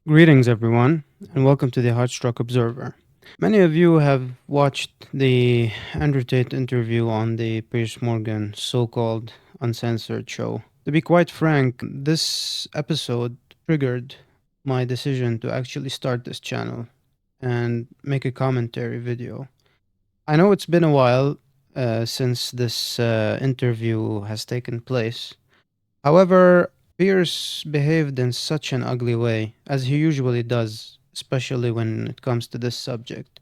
Greetings, everyone, and welcome to the Heartstruck Observer. Many of you have watched the Andrew Tate interview on the Piers Morgan so called uncensored show. To be quite frank, this episode triggered my decision to actually start this channel and make a commentary video. I know it's been a while since this interview has taken place. However, Pierce behaved in such an ugly way, as he usually does, especially when it comes to this subject.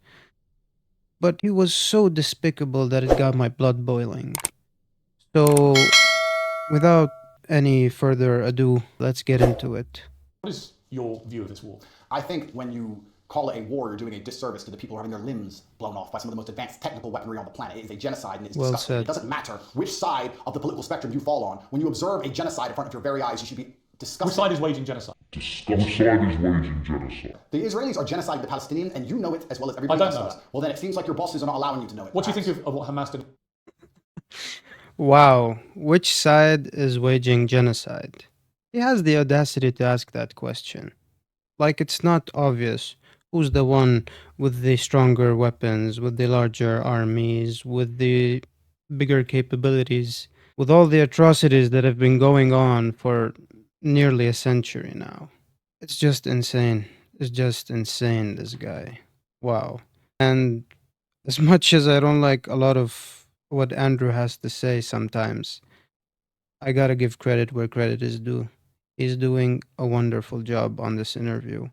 But he was so despicable that it got my blood boiling. So, without any further ado, let's get into it. What is your view of this war? I think when you call it a war, you're doing a disservice to the people who are having their limbs blown off by some of the most advanced technical weaponry on the planet. It is a genocide and it is Well disgusting. said. It doesn't matter which side of the political spectrum you fall on. When you observe a genocide in front of your very eyes, you should be disgusted. Which side is waging genocide? Which side is waging genocide? The Israelis are genociding the Palestinians, and you know it as well as everybody else does. Well, then it seems like your bosses are not allowing you to know it. What do you think of what Hamas did? Wow, which side is waging genocide? He has the audacity to ask that question. Like it's not obvious who's the one with the stronger weapons, with the larger armies, with the bigger capabilities, with all the atrocities that have been going on for nearly a century now. It's just insane. It's just insane, this guy. Wow. And as much as I don't like a lot of what Andrew has to say sometimes, I gotta give credit where credit is due. He's doing a wonderful job on this interview.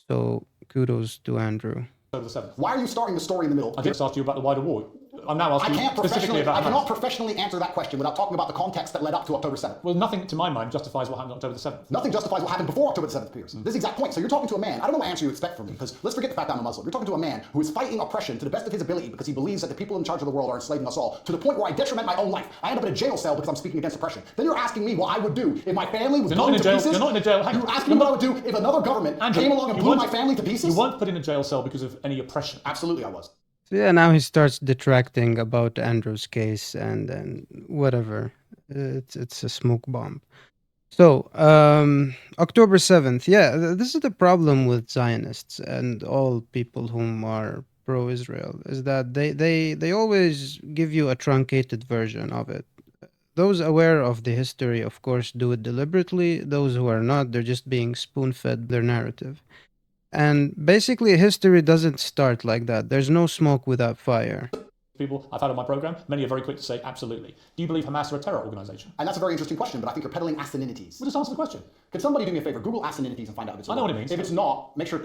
So kudos to Andrew. October the 7th? Why are you starting the story in the middle? I just asked you about the wider war. I'm now asking you specifically about Hamas. cannot professionally answer that question without talking about the context that led up to October 7th. Well, nothing to my mind justifies what happened on October the 7th. Nothing justifies what happened before October the 7th, Piers. This is the exact point. So you're talking to a man. I don't know what answer you expect from me, because let's forget the fact that I'm a Muslim. You're talking to a man who is fighting oppression to the best of his ability because he believes that the people in charge of the world are enslaving us all, to the point where I detriment my own life. I end up in a jail cell because I'm speaking against oppression. Then you're asking me what I would do if my family was blown to pieces. You're not in a jail. You're asking me what I would do if another government came along and blew my family to pieces? You weren't put in a jail cell because of any oppression. Absolutely I was. So yeah, now he starts detracting about Andrew's case and whatever. It's a smoke bomb. So, October 7th. Yeah, this is the problem with Zionists and all people whom are pro-Israel, is that they always give you a truncated version of it. Those aware of the history, of course, do it deliberately. Those who are not, they're just being spoon-fed their narrative. And basically, history doesn't start like that. There's no smoke without fire. People I've had on my program, many are very quick to say absolutely. Do you believe Hamas are a terror organization? And that's a very interesting question, but I think you're peddling asininities. Well, just answer the question. Could somebody do me a favor? Google asininities and find out if it's I know what it means. If it's not, make sure...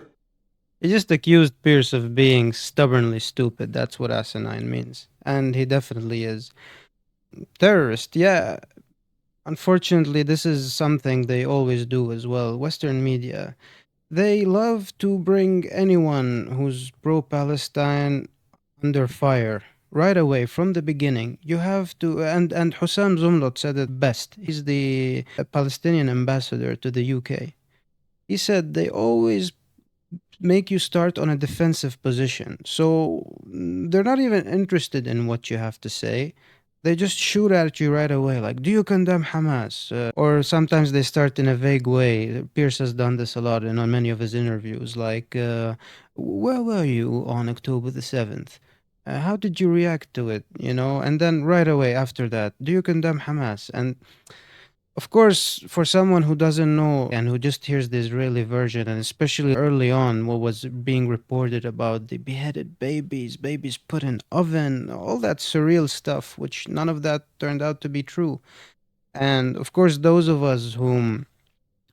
He just accused Pierce of being stubbornly stupid. That's what asinine means. And he definitely is. Terrorist, yeah. Unfortunately, this is something they always do as well. Western media, they love to bring anyone who's pro-Palestine under fire right away from the beginning. You have to, and Hussam Zumlot said it best. He's the Palestinian ambassador to the UK. He said they always make you start on a defensive position. So they're not even interested in what you have to say. They just shoot at you right away, like, do you condemn Hamas? Or sometimes they start in a vague way. Pierce has done this a lot on many of his interviews, like, where were you on October the 7th? How did you react to it? You know, and then right away after that, do you condemn Hamas? And of course, for someone who doesn't know and who just hears the Israeli version, and especially early on what was being reported about the beheaded babies, babies put in oven, all that surreal stuff, which none of that turned out to be true. And of course, those of us whom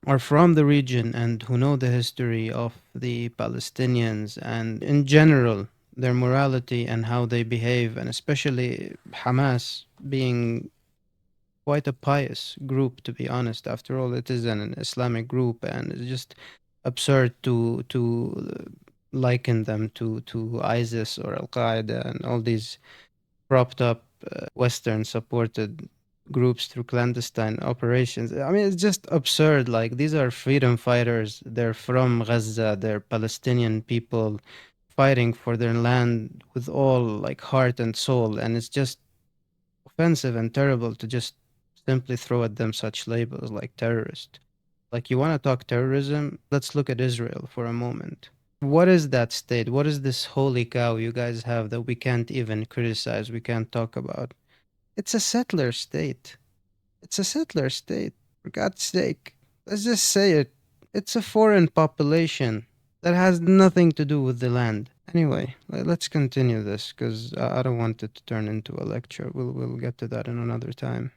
are from the region and who know the history of the Palestinians and in general their morality and how they behave, and especially Hamas being quite a pious group, to be honest. After all, it is an Islamic group, and it's just absurd to liken them to ISIS or Al Qaeda and all these propped up Western supported groups through clandestine operations. I mean, it's just absurd. Like, these are freedom fighters. They're from Gaza. They're Palestinian people fighting for their land with all like heart and soul, and it's just offensive and terrible to just simply throw at them such labels like terrorist. Like, you want to talk terrorism? Let's look at Israel for a moment. What is that state? What is this holy cow you guys have that we can't even criticize, we can't talk about? It's a settler state. It's a settler state. For God's sake. Let's just say it. It's a foreign population that has nothing to do with the land. Anyway, let's continue this because I don't want it to turn into a lecture. We'll get to that in another time.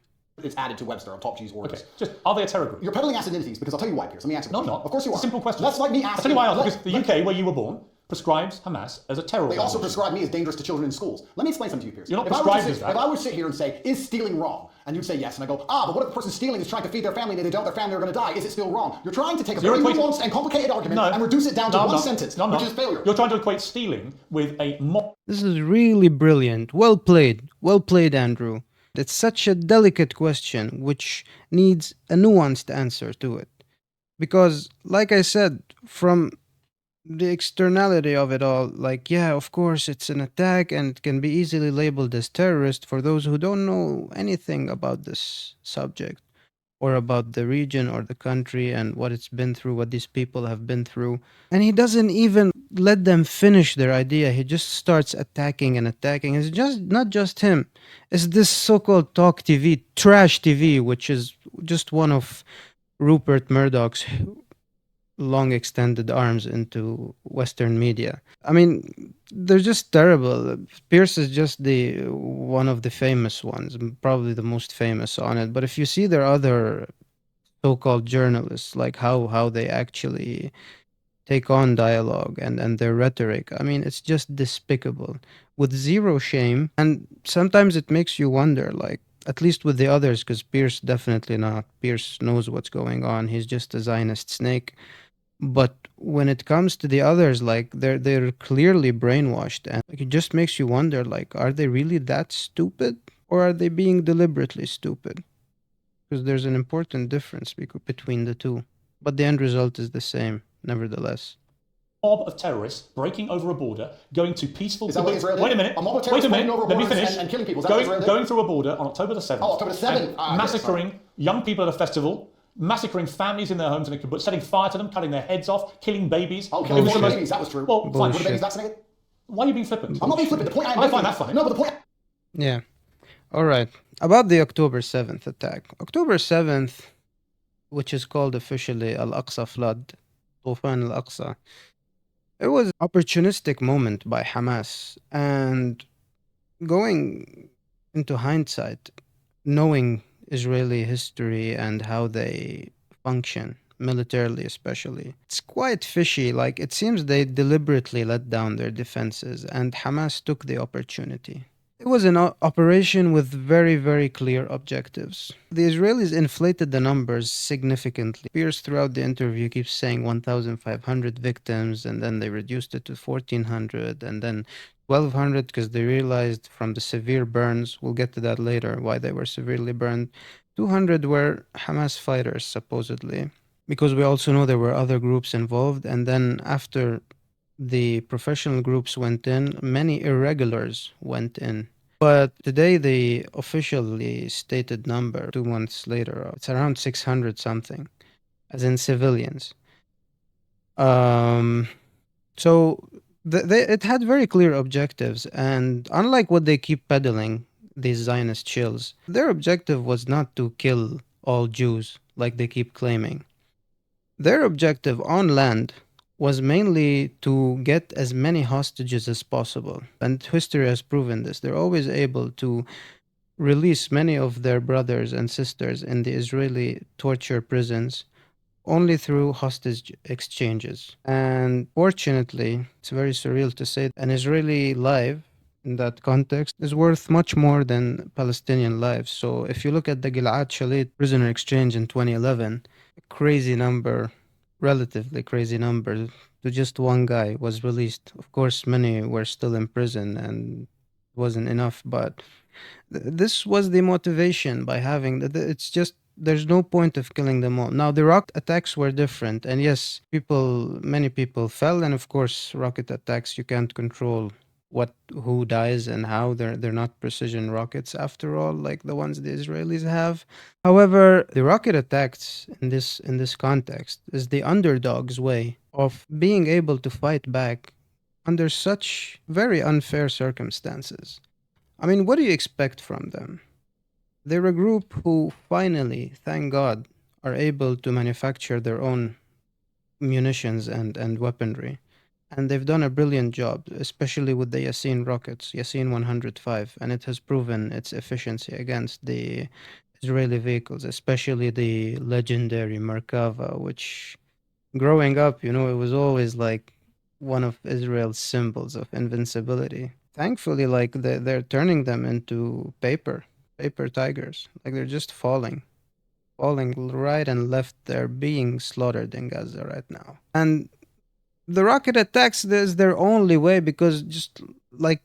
It's added to Webster on TalkTv's orders. Okay, just, are they a terror group? You're peddling accidentalities because I'll tell you why, Piers. Let me answer the No, I'm question. not. Of course you are. It's a simple question. That's like me asking. I'll tell you why I ask, because the UK, where you were born, prescribes Hamas as a terror They also organization. prescribe me as dangerous to children in schools. Let me explain something to you, Piers. You're not If I were prescribed to as sit- that. If I were to sit here and say, is stealing wrong? And you'd say yes, and I go, but what if the person stealing is trying to feed their family and if they don't, their family are going to die? Is it still wrong? You're trying to take a very nuanced and complicated argument and reduce it down to one sentence, which is failure. You're trying to equate stealing with a mock. This is really brilliant. Well played. Well played, Andrew. It's such a delicate question which needs a nuanced answer to it. Because, like I said, from the externality of it all, like, yeah, of course, it's an attack and it can be easily labeled as terrorist for those who don't know anything about this subject or about the region or the country and what it's been through, what these people have been through. And he doesn't even let them finish their idea. He just starts attacking and attacking. It's just not just him. It's this so-called TalkTv, trash TV, which is just one of Rupert Murdoch's long extended arms into Western media. I mean, they're just terrible. Pierce is just the one of the famous ones, probably the most famous on it. But if you see their other so-called journalists, like how they actually take on dialogue and their rhetoric, I mean, it's just despicable, with zero shame. And sometimes it makes you wonder, like, at least with the others, because Pierce definitely not. Pierce knows what's going on. He's just a Zionist snake. But when it comes to the others, like, they're clearly brainwashed, and like, it just makes you wonder, like, are they really that stupid, or are they being deliberately stupid? Because there's an important difference between the two. But the end result is the same, nevertheless. Mob of terrorists breaking over a border, going to peaceful. Is that what Israel did? Wait a minute. A mob of Wait terrorists a minute. breaking over Let me borders finish. and killing people. Is that what Israel did? Going through a border on October the 7th. Oh, October the 7th. And massacring young people at a festival, massacring families in their homes and a kibbutz, setting fire to them, cutting their heads off, killing babies. Oh, killing more babies. That was true. Well, fine. Were the babies vaccinated? Why are you being flippant? I'm not being flippant. The point I'm I making. find that funny. No, but the point. Yeah. All right. About the October 7th attack. October 7th, which is called officially Al-Aqsa Flood, Tufan Al-Aqsa, it was an opportunistic moment by Hamas. And going into hindsight, knowing Israeli history and how they function, militarily especially, it's quite fishy. Like, it seems they deliberately let down their defenses, and Hamas took the opportunity. It was an operation with very, very clear objectives. The Israelis inflated the numbers significantly. Pierce, throughout the interview, keeps saying 1,500 victims, and then they reduced it to 1,400, and then 1,200 because they realized from the severe burns, we'll get to that later, why they were severely burned. 200 were Hamas fighters, supposedly, because we also know there were other groups involved. And then after the professional groups went in, many irregulars went in. But today, the officially stated number, 2 months later, it's around 600 something, as in civilians. So it had very clear objectives, and unlike what they keep peddling, these Zionist chills, their objective was not to kill all Jews, like they keep claiming. Their objective on land was mainly to get as many hostages as possible. And history has proven this. They're always able to release many of their brothers and sisters in the Israeli torture prisons only through hostage exchanges. And fortunately, it's very surreal to say, an Israeli life in that context is worth much more than Palestinian lives. So if you look at the Gilad Shalit prisoner exchange in 2011, a crazy number, relatively crazy number, to just one guy was released. Of course, many were still in prison and it wasn't enough, but this was the motivation by having it's just there's no point of killing them all. Now, the rocket attacks were different, and yes, many people fell, and of course, rocket attacks you can't control who dies and how. They're not precision rockets after all, like the ones the Israelis have. However, the rocket attacks in this context is the underdog's way of being able to fight back under such very unfair circumstances. I mean, what do you expect from them? They're a group who finally, thank God, are able to manufacture their own munitions and weaponry. And they've done a brilliant job, especially with the Yasin rockets, Yasin 105, and it has proven its efficiency against the Israeli vehicles, especially the legendary Merkava, which growing up, it was always like one of Israel's symbols of invincibility. Thankfully, like they're turning them into paper tigers. Like they're just falling right and left. They're being slaughtered in Gaza right now. And the rocket attacks is their only way because just like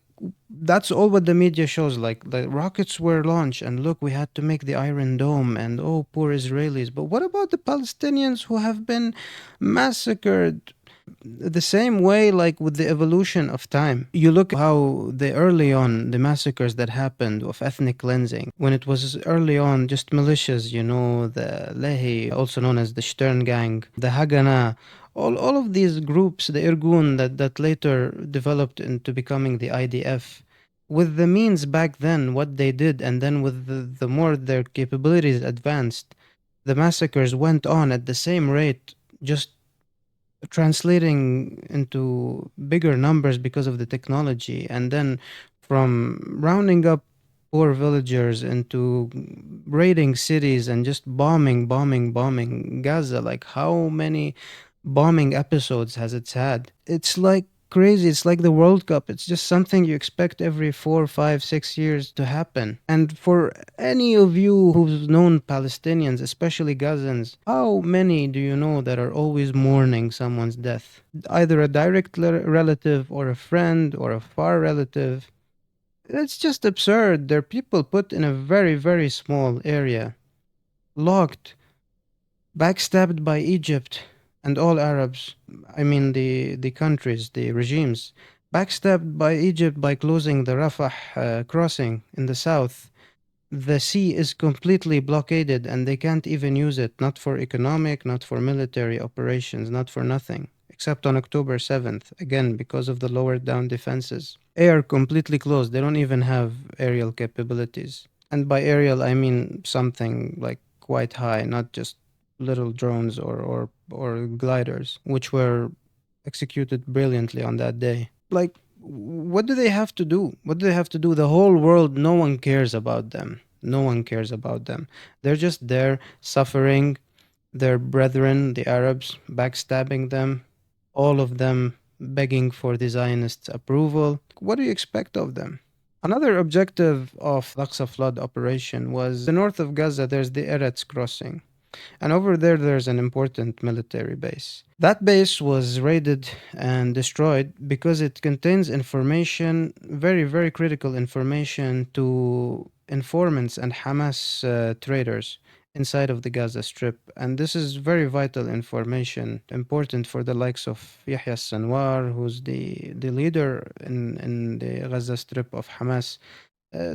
that's all what the media shows. Like the rockets were launched and look, we had to make the Iron Dome and oh, poor Israelis. But what about the Palestinians who have been massacred the same way, like with the evolution of time? You look how the early on, the massacres that happened of ethnic cleansing, when it was early on just militias, the Lehi, also known as the Stern Gang, the Haganah, all of these groups, the Irgun that later developed into becoming the IDF, with the means back then, what they did, and then with the more their capabilities advanced, the massacres went on at the same rate, just translating into bigger numbers because of the technology. And then from rounding up poor villagers into raiding cities and just bombing Gaza. Like how many bombing episodes has it had? It's like crazy. It's like the World Cup. It's just something you expect every 4, 5, 6 years to happen. And for any of you who've known Palestinians, especially Gazans, how many do you know that are always mourning someone's death? Either a direct relative or a friend or a far relative. It's just absurd. They're people put in a very, very small area, locked, backstabbed by Egypt and all Arabs. I mean, the countries, the regimes, backstabbed by Egypt by closing the Rafah crossing in the south. The sea is completely blockaded and they can't even use it, not for economic, not for military operations, not for nothing, except on October 7th, again, because of the lowered down defenses. Air completely closed. They don't even have aerial capabilities. And by aerial, I mean something like quite high, not just little drones or gliders, which were executed brilliantly on that day. Like, what do they have to do? What do they have to do? The whole world, no one cares about them. No one cares about them. They're just there suffering their brethren, the Arabs, backstabbing them, all of them begging for the Zionists' approval. What do you expect of them? Another objective of Al-Aqsa flood operation was the north of Gaza, there's the Eretz crossing. And over there, there's an important military base. That base was raided and destroyed because it contains information, very, very critical information to informants and Hamas traders inside of the Gaza Strip. And this is very vital information, important for the likes of Yahya Sinwar, who's the leader in the Gaza Strip of Hamas,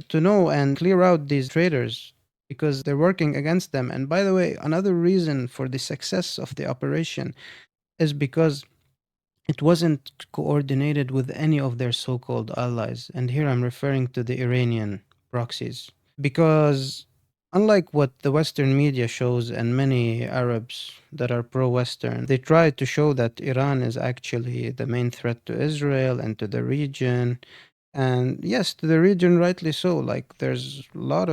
to know and clear out these traders because they're working against them. And by the way, another reason for the success of the operation is because it wasn't coordinated with any of their so called allies. And here I'm referring to the Iranian proxies. Because unlike what the Western media shows and many Arabs that are pro Western, they try to show that Iran is actually the main threat to Israel and to the region. And yes, to the region, rightly so. Like there's a lot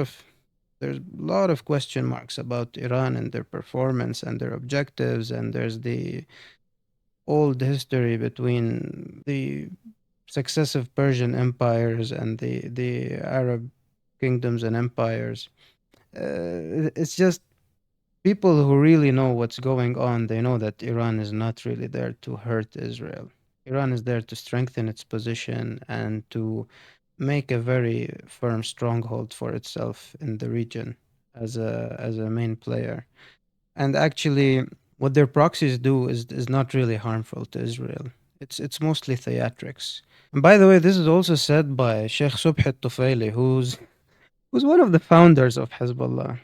of question marks about Iran and their performance and their objectives, and there's the old history between the successive Persian empires and the Arab kingdoms and empires. It's just people who really know what's going on, they know that Iran is not really there to hurt Israel. Iran is there to strengthen its position and to make a very firm stronghold for itself in the region as a main player. And actually, what their proxies do is not really harmful to Israel. It's mostly theatrics. And by the way, this is also said by Sheikh Subh al-Tufaili, who's one of the founders of Hezbollah,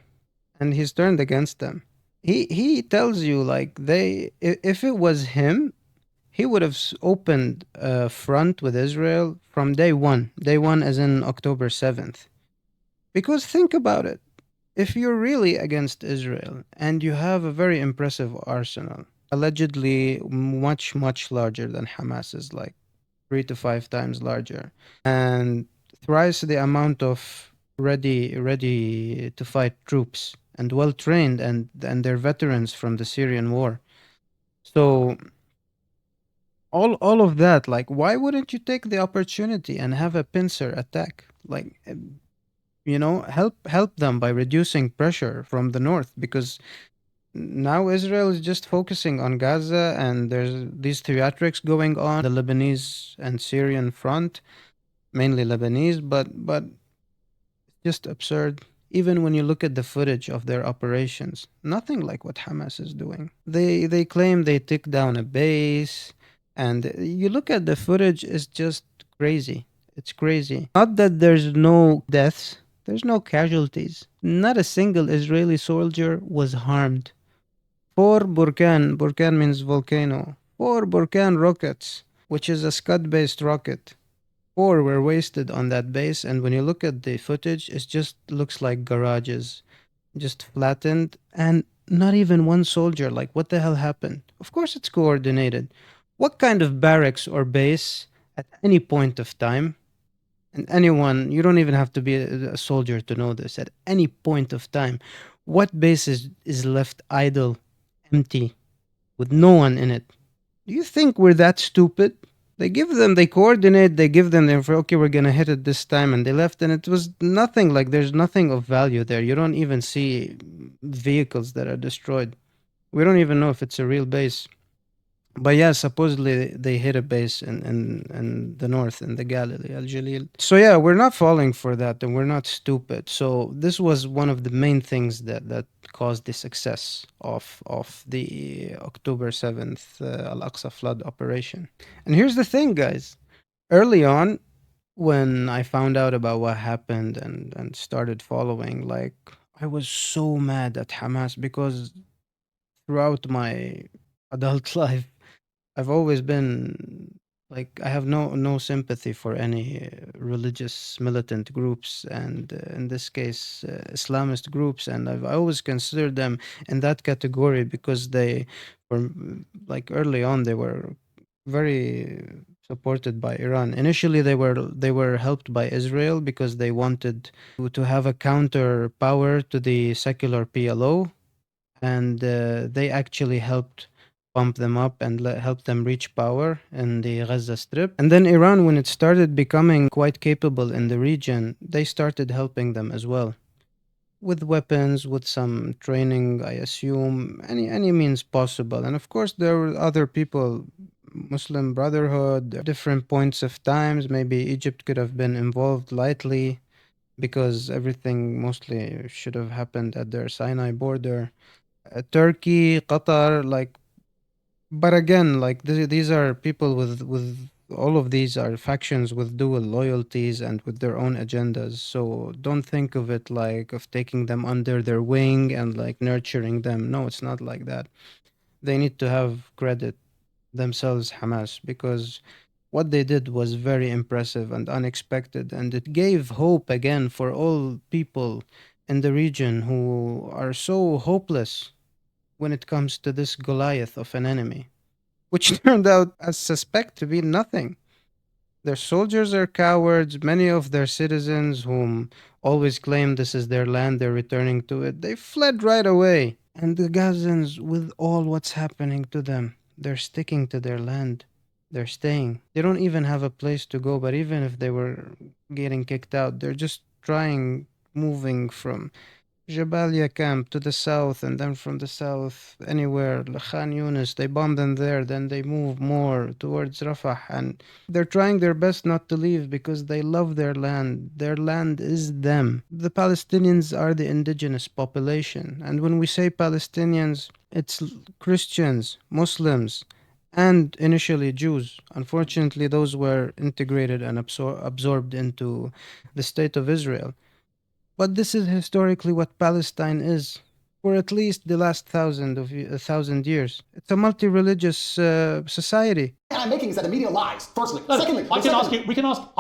and he's turned against them. He tells you like if it was him, he would have opened a front with Israel from day one as in October 7th. Because think about it, if you're really against Israel and you have a very impressive arsenal, allegedly much larger than Hamas is, like 3 to 5 times larger, and thrice the amount of ready to fight troops and well trained, and they're veterans from the Syrian war. So all of that, like, why wouldn't you take the opportunity and have a pincer attack, like, help them by reducing pressure from the north? Because now Israel is just focusing on Gaza, and there's these theatrics going on the Lebanese and Syrian front, mainly Lebanese, but just absurd. Even when you look at the footage of their operations, nothing like what Hamas is doing. They claim they took down a base, and you look at the footage, it's just crazy. It's crazy. Not that there's no deaths, there's no casualties. Not a single Israeli soldier was harmed. 4 Burkan means volcano. 4 Burkan rockets, which is a Scud-based rocket. 4 were wasted on that base, and when you look at the footage, it just looks like garages, just flattened, and not even one soldier. Like, what the hell happened? Of course, it's coordinated. What kind of barracks or base at any point of time, and anyone, you don't even have to be a soldier to know this, at any point of time, what base is left idle, empty, with no one in it? Do you think we're that stupid? They coordinate, they give them the info, okay, we're gonna hit it this time, and they left, and it was nothing, like, there's nothing of value there. You don't even see vehicles that are destroyed. We don't even know if it's a real base. But yeah, supposedly they hit a base in the north, in the Galilee, Al Jalil. So yeah, we're not falling for that, and we're not stupid. So this was one of the main things that caused the success of the October 7th Al Aqsa flood operation. And here's the thing, guys. Early on, when I found out about what happened and started following, like, I was so mad at Hamas because throughout my adult life, I've always been like, I have no sympathy for any religious militant groups, and in this case Islamist groups, and I always considered them in that category because they were, like, early on they were very supported by Iran. Initially they were helped by Israel because they wanted to have a counterpower to the secular PLO, and they actually helped pump them up and help them reach power in the Gaza Strip. And then Iran, when it started becoming quite capable in the region, they started helping them as well, with weapons, with some training, I assume, any means possible. And of course, there were other people, Muslim Brotherhood, different points of times. Maybe Egypt could have been involved lightly because everything mostly should have happened at their Sinai border. Turkey, Qatar, like, but again, like, these are people with all of these are factions with dual loyalties and with their own agendas. So don't think of it like of taking them under their wing and like nurturing them. No, it's not like that. They need to have credit themselves, Hamas, because what they did was very impressive and unexpected, and it gave hope again for all people in the region who are so hopeless when it comes to this Goliath of an enemy, which turned out, as suspect, to be nothing. Their soldiers are cowards. Many of their citizens, whom always claim this is their land, they're returning to it, they fled right away. And the Gazans, with all what's happening to them, they're sticking to their land. They're staying. They don't even have a place to go, but even if they were getting kicked out, they're just trying, moving from Jabalia camp to the south, and then from the south anywhere, Khan Yunis, they bomb them there, then they move more towards Rafah, and they're trying their best not to leave because they love their land. Their land is them. The Palestinians are the indigenous population, and when we say Palestinians, it's Christians, Muslims, and initially Jews. Unfortunately, those were integrated and absorbed into the state of Israel. But this is historically what Palestine is for at least the last 1,000 years. It's a multi-religious society. I'm making is that the media lies, firstly. No, Secondly, I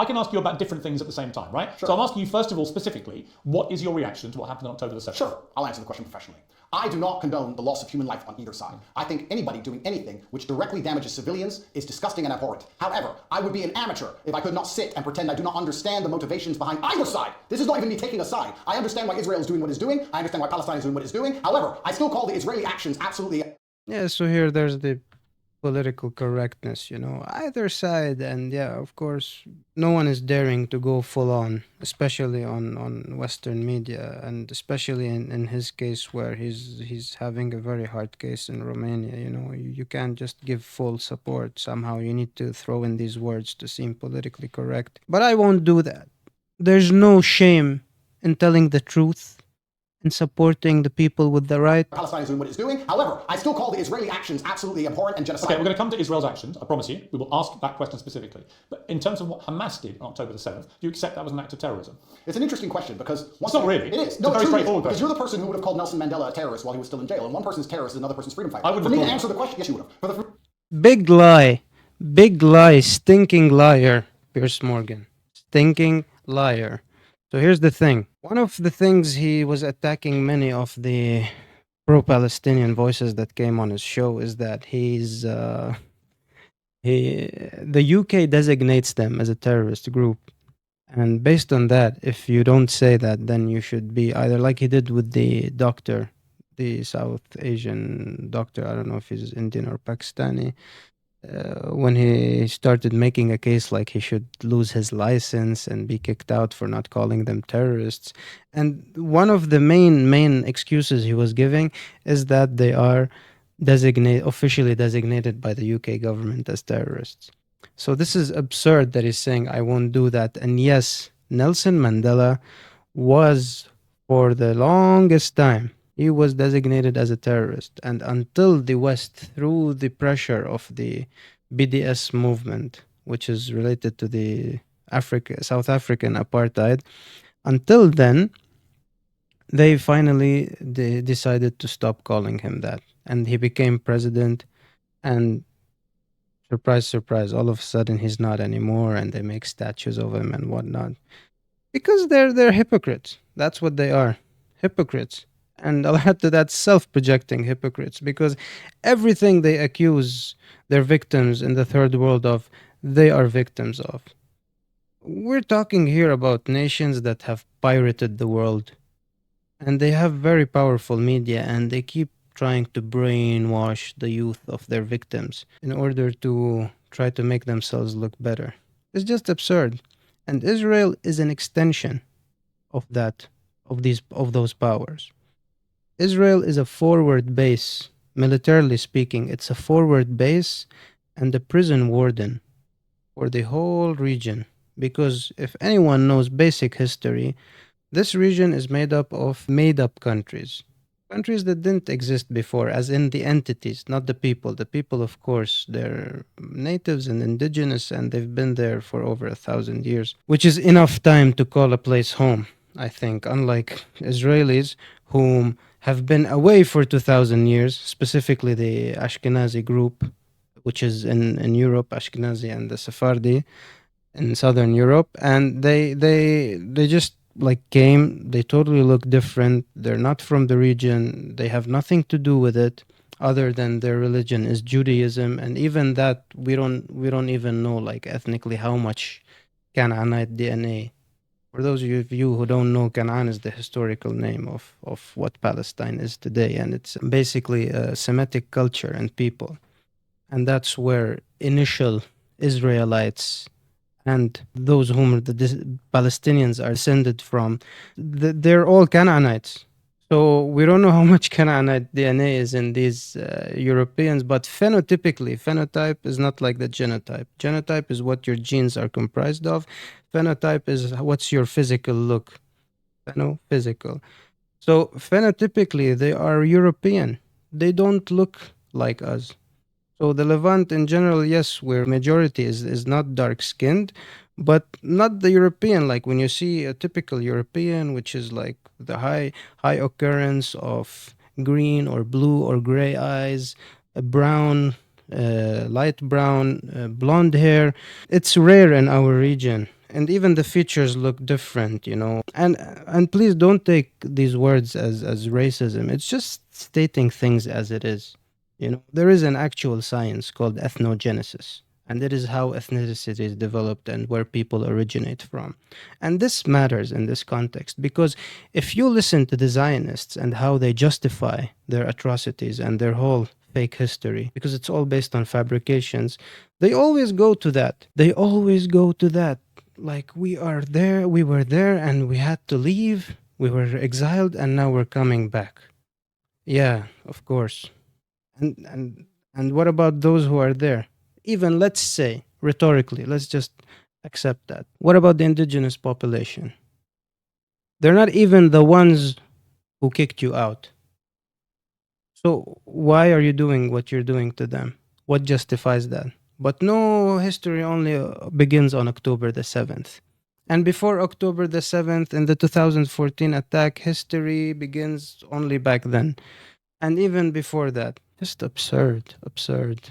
can ask you about different things at the same time, right? Sure. So I'm asking you first of all specifically, what is your reaction to what happened on October the 7th? Sure, I'll answer the question professionally. I do not condone the loss of human life on either side. I think anybody doing anything which directly damages civilians is disgusting and abhorrent. However, I would be an amateur if I could not sit and pretend I do not understand the motivations behind either side. This is not even me taking a side. I understand why Israel is doing what it's doing. I understand why Palestine is doing what it's doing. However, I still call the Israeli actions absolutely... Yeah, so here there's the political correctness, either side, and yeah, of course, no one is daring to go full on, especially on Western media, and especially in his case where he's having a very hard case in Romania. You can't just give full support. Somehow you need to throw in these words to seem politically correct. But I won't do that. There's no shame in telling the truth and supporting the people with the right. Palestine is doing what it's doing. However, I still call the Israeli actions absolutely abhorrent and genocidal. Okay, we're going to come to Israel's actions, I promise you. We will ask that question specifically. But in terms of what Hamas did on October the 7th, do you accept that was an act of terrorism? It's an interesting question because... It's not really. It is. It's a very straightforward because question. you're the person who would have called Nelson Mandela a terrorist while he was still in jail, and one person's terrorist is another person's freedom fighter. I wouldn't For me have to called answer him the question, yes, you would have. Big lie, stinking liar, Piers Morgan. Stinking liar. So here's the thing. One of the things he was attacking many of the pro-Palestinian voices that came on his show is that the UK designates them as a terrorist group. And based on that, if you don't say that, then you should be either like he did with the doctor, the South Asian doctor, I don't know if he's Indian or Pakistani, when he started making a case like he should lose his license and be kicked out for not calling them terrorists. And one of the main excuses he was giving is that they are officially designated by the UK government as terrorists. So this is absurd that he's saying, I won't do that. And yes, Nelson Mandela was, for the longest time, he was designated as a terrorist. And until the West, through the pressure of the BDS movement, which is related to the South African apartheid, until then, they finally decided to stop calling him that. And he became president, and surprise, surprise, all of a sudden he's not anymore, and they make statues of him and whatnot. Because they're hypocrites. That's what they are. Hypocrites. And I'll add to that, self-projecting hypocrites, because everything they accuse their victims in the third world of, they are victims of. We're talking here about nations that have pirated the world, and they have very powerful media, and they keep trying to brainwash the youth of their victims in order to try to make themselves look better. It's just absurd. And Israel is an extension of those powers. Israel is a forward base, militarily speaking. It's a forward base and a prison warden for the whole region. Because if anyone knows basic history, this region is made up of made-up countries. Countries that didn't exist before, as in the entities, not the people. The people, of course, they're natives and indigenous, and they've been there for over 1,000 years, which is enough time to call a place home, I think, unlike Israelis, whom have been away for 2,000 years, specifically the Ashkenazi group, which is in Europe, Ashkenazi and the Sephardi in Southern Europe, and they just came, they totally look different, they're not from the region, they have nothing to do with it other than their religion is Judaism, and even that we don't even know ethnically how much Canaanite DNA. For those of you who don't know, Canaan is the historical name of what Palestine is today, and it's basically a Semitic culture and people. And that's where initial Israelites and those whom the Palestinians are descended from, they're all Canaanites. So we don't know how much Canaanite DNA is in these Europeans, but phenotype is not like the genotype. Genotype is what your genes are comprised of. Phenotype is what's your physical look. Physical. So phenotypically, they are European. They don't look like us. So the Levant in general, yes, where majority is not dark-skinned, but not the European. Like when you see a typical European, which is like the high occurrence of green or blue or gray eyes, a brown, light brown, blonde hair. It's rare in our region. And even the features look different, you know. And please don't take these words as racism. It's just stating things as it is. You know, there is an actual science called ethnogenesis, and it is how ethnicity is developed and where people originate from. And this matters in this context because if you listen to the Zionists and how they justify their atrocities and their whole fake history, because it's all based on fabrications, they always go to that. They always go to that. Like, we were there, and we had to leave. We were exiled, and now we're coming back. Yeah, of course. And what about those who are there? Even, let's say, rhetorically, let's just accept that. What about the indigenous population? They're not even the ones who kicked you out. So why are you doing what you're doing to them? What justifies that? But no, history only begins on October the 7th. And before October the 7th, in the 2014 attack, history begins only back then. And even before that. Just absurd, absurd.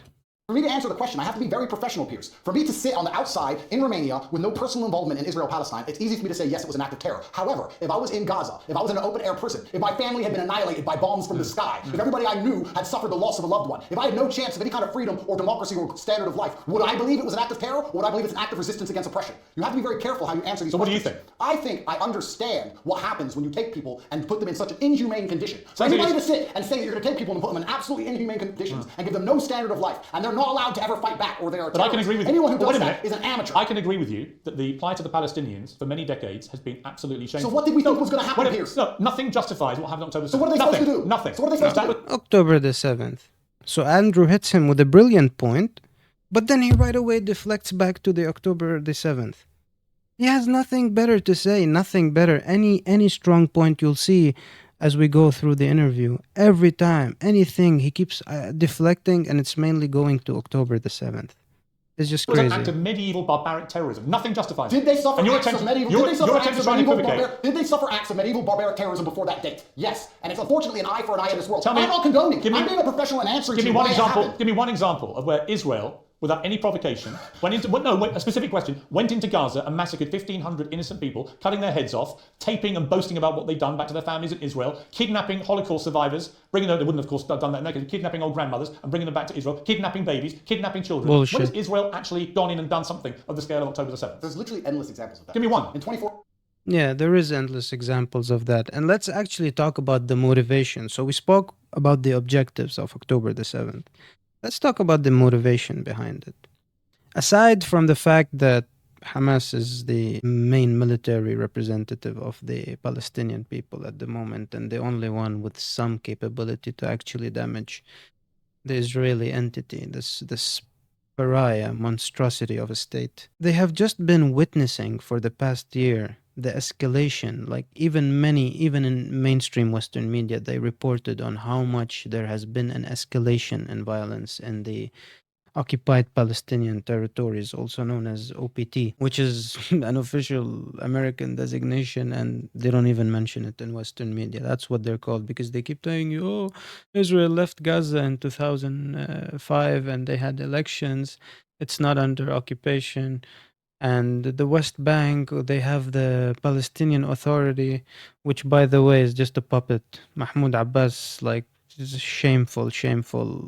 For me to answer the question, I have to be very professional, Piers. For me to sit on the outside in Romania with no personal involvement in Israel-Palestine, it's easy for me to say, yes, it was an act of terror. However, if I was in Gaza, if I was in an open-air prison, if my family had been annihilated by bombs from the sky, if everybody I knew had suffered the loss of a loved one, if I had no chance of any kind of freedom or democracy or standard of life, would I believe it was an act of terror, or would I believe it's an act of resistance against oppression? You have to be very careful how you answer these questions. So what do you think? I think I understand what happens when you take people and put them in such an inhumane condition. So I think anybody to sit and say that you're going to take people and put them in absolutely inhumane conditions and give them no standard of life, and they're not allowed to ever fight back, or they are But I can agree with you. Anyone who But does wait a that is an amateur. I can agree with you that the plight of the Palestinians for many decades has been absolutely shameful. So what did we think was going to happen here? No, nothing justifies what happened on October 7th. So what are they nothing, supposed to do? Nothing. So what are they supposed to do? October the 7th. So Andrew hits him with a brilliant point, but then he right away deflects back to the October the 7th. He has nothing better to say, nothing better. Any strong point you'll see as we go through the interview. Every time, anything, he keeps deflecting, and it's mainly going to October the 7th. It's just It was crazy. an act of medieval barbaric terrorism. Nothing justifies it. Did they suffer And your acts attempt, of medieval? your Did they suffer attempt acts to of try and medieval equivocate. Did they suffer acts of medieval barbaric terrorism before that date? Yes, and it's unfortunately an eye for an eye in this world. Tell me- I'm not condoning. give me- I'm being a professional and answering Give to me you one why it example. happened. Give me one example of where Israel, without any provocation, a specific question, went into Gaza and massacred 1,500 innocent people, cutting their heads off, taping and boasting about what they'd done back to their families in Israel, kidnapping Holocaust survivors, bringing them, they wouldn't of course have done that, no, kidnapping old grandmothers and bringing them back to Israel, kidnapping babies, kidnapping children. Bullshit. When has Israel actually gone in and done something of the scale of October the 7th? There's literally endless examples of that. Give me one. In 24. Yeah, there is endless examples of that. And let's actually talk about the motivation. So we spoke about the objectives of October the 7th. Let's talk about the motivation behind it. Aside from the fact that Hamas is the main military representative of the Palestinian people at the moment and the only one with some capability to actually damage the Israeli entity, this pariah monstrosity of a state. They have just been witnessing for the past year the escalation. Like even in mainstream Western media, they reported on how much there has been an escalation in violence in the occupied Palestinian territories, also known as OPT, which is an official American designation, and they don't even mention it in Western media. That's what they're called because they keep telling you, oh, Israel left Gaza in 2005 and they had elections. It's not under occupation. And the West Bank, they have the Palestinian Authority, which, by the way, is just a puppet. Mahmoud Abbas, like, is a shameful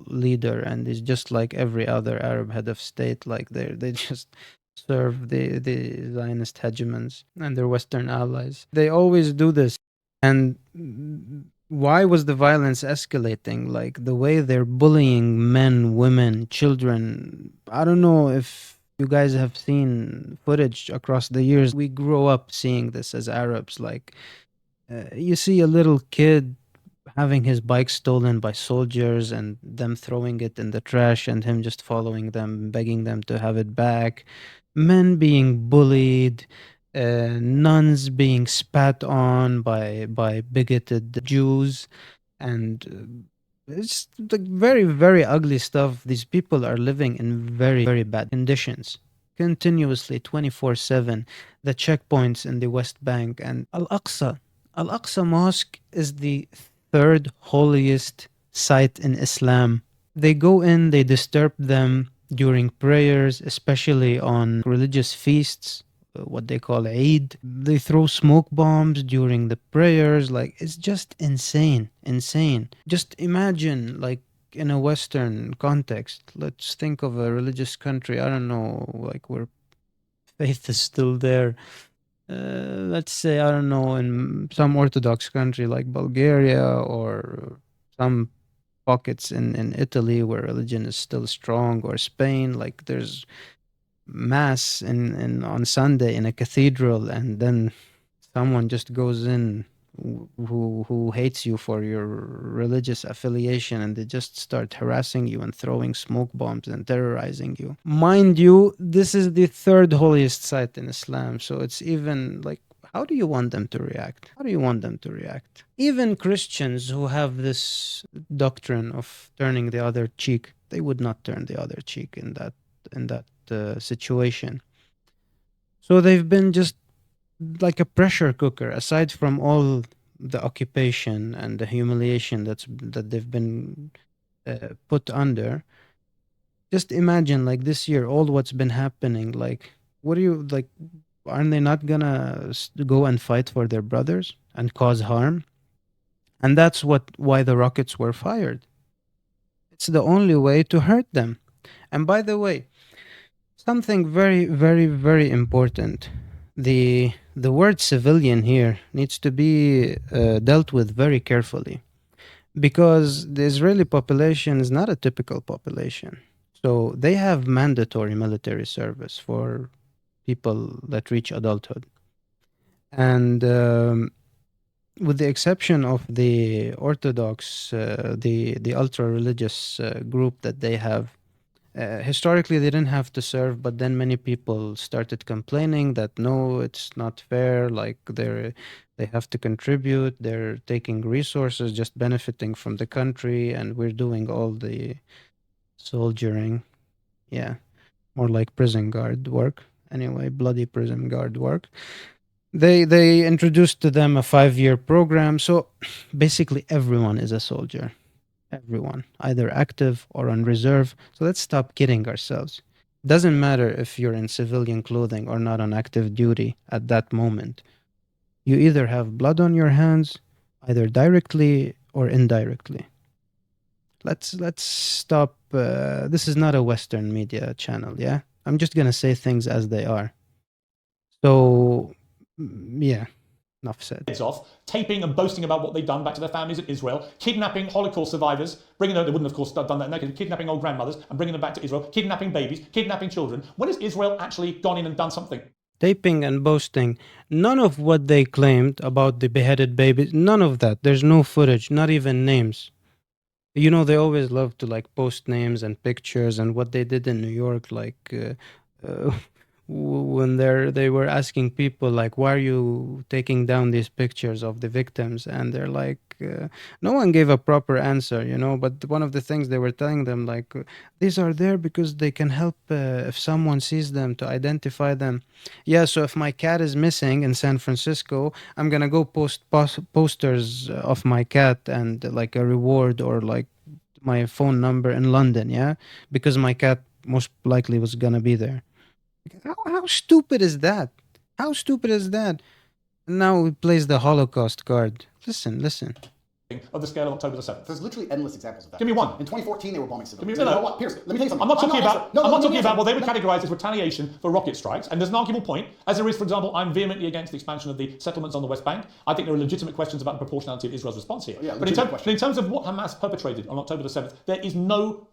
leader, and is just like every other Arab head of state. Like they just serve the Zionist hegemons and their Western allies. They always do this. And why was the violence escalating? Like the way they're bullying men, women, children. I don't know if you guys have seen footage across the years. We grew up seeing this as Arabs. Like you see a little kid having his bike stolen by soldiers and them throwing it in the trash and him just following them, begging them to have it back. Men being bullied, nuns being spat on by bigoted Jews, and It's like very, very ugly stuff. These people are living in very, very bad conditions, continuously 24/7. The checkpoints in the West Bank and Al-Aqsa. Al-Aqsa Mosque is the third holiest site in Islam. They go in, they disturb them during prayers, especially on religious feasts, what they call Eid. They throw smoke bombs during the prayers. Like, it's just insane, insane. Just imagine, like, in a Western context, let's think of a religious country, I don't know, like where faith is still there. Let's say, I don't know, in some Orthodox country like Bulgaria or some pockets in Italy where religion is still strong, or Spain, like there's mass in on Sunday in a cathedral, and then someone just goes in who hates you for your religious affiliation, and they just start harassing you and throwing smoke bombs and terrorizing you. Mind you, this is the third holiest site in Islam, so it's even like, how do you want them to react? How do you want them to react? Even Christians who have this doctrine of turning the other cheek, they would not turn the other cheek in that situation. So they've been just like a pressure cooker. Aside from all the occupation and the humiliation that they've been put under, just imagine, like, this year, all what's been happening. Like, what do you like? Aren't they not gonna go and fight for their brothers and cause harm? And that's why the rockets were fired. It's the only way to hurt them. And by the way, something very, very, very important. The word civilian here needs to be dealt with very carefully, because the Israeli population is not a typical population. So they have mandatory military service for people that reach adulthood. And with the exception of the Orthodox, the ultra religious group that they have, historically they didn't have to serve, but then many people started complaining that no, it's not fair. Like, they have to contribute. They're taking resources, just benefiting from the country, and we're doing all the soldiering. Yeah, more like prison guard work. Anyway, bloody prison guard work. They introduced to them a 5-year program. So basically, everyone is a soldier. Everyone, either active or on reserve. So let's stop kidding ourselves. Doesn't matter if you're in civilian clothing or not on active duty at that moment. You either have blood on your hands, either directly or indirectly. Let's stop. This is not a Western media channel, yeah? I'm just gonna say things as they are. So, yeah, enough said. Heads off, taping and boasting about what they've done back to their families in Israel, kidnapping Holocaust survivors, bringing them, they wouldn't of course have done that, no, kidnapping old grandmothers and bringing them back to Israel, kidnapping babies, kidnapping children. When has Israel actually gone in and done something? Taping and boasting. None of what they claimed about the beheaded babies, none of that. There's no footage, not even names. You know, they always love to like post names and pictures, and what they did in New York, like when they were asking people like, why are you taking down these pictures of the victims, and they're like, no one gave a proper answer, you know. But one of the things they were telling them, like, these are there because they can help if someone sees them, to identify them. Yeah, so if my cat is missing in San Francisco, I'm gonna go post posters of my cat and like a reward, or like my phone number in London, yeah, because my cat most likely was gonna be there. How stupid is that? How stupid is that? Now he plays the Holocaust card. Listen. Of the scale of October the 7th. There's literally endless examples of that. Give me one. In 2014, they were bombing civilians. Give me- no, You know what, Piers, let me tell you something. I'm not talking about what they would No. categorise as retaliation for rocket strikes, and there's an arguable point, as there is, for example, I'm vehemently against the expansion of the settlements on the West Bank. I think there are legitimate questions about the proportionality of Israel's response here. Yeah, but in terms of what Hamas perpetrated on October the 7th, there is no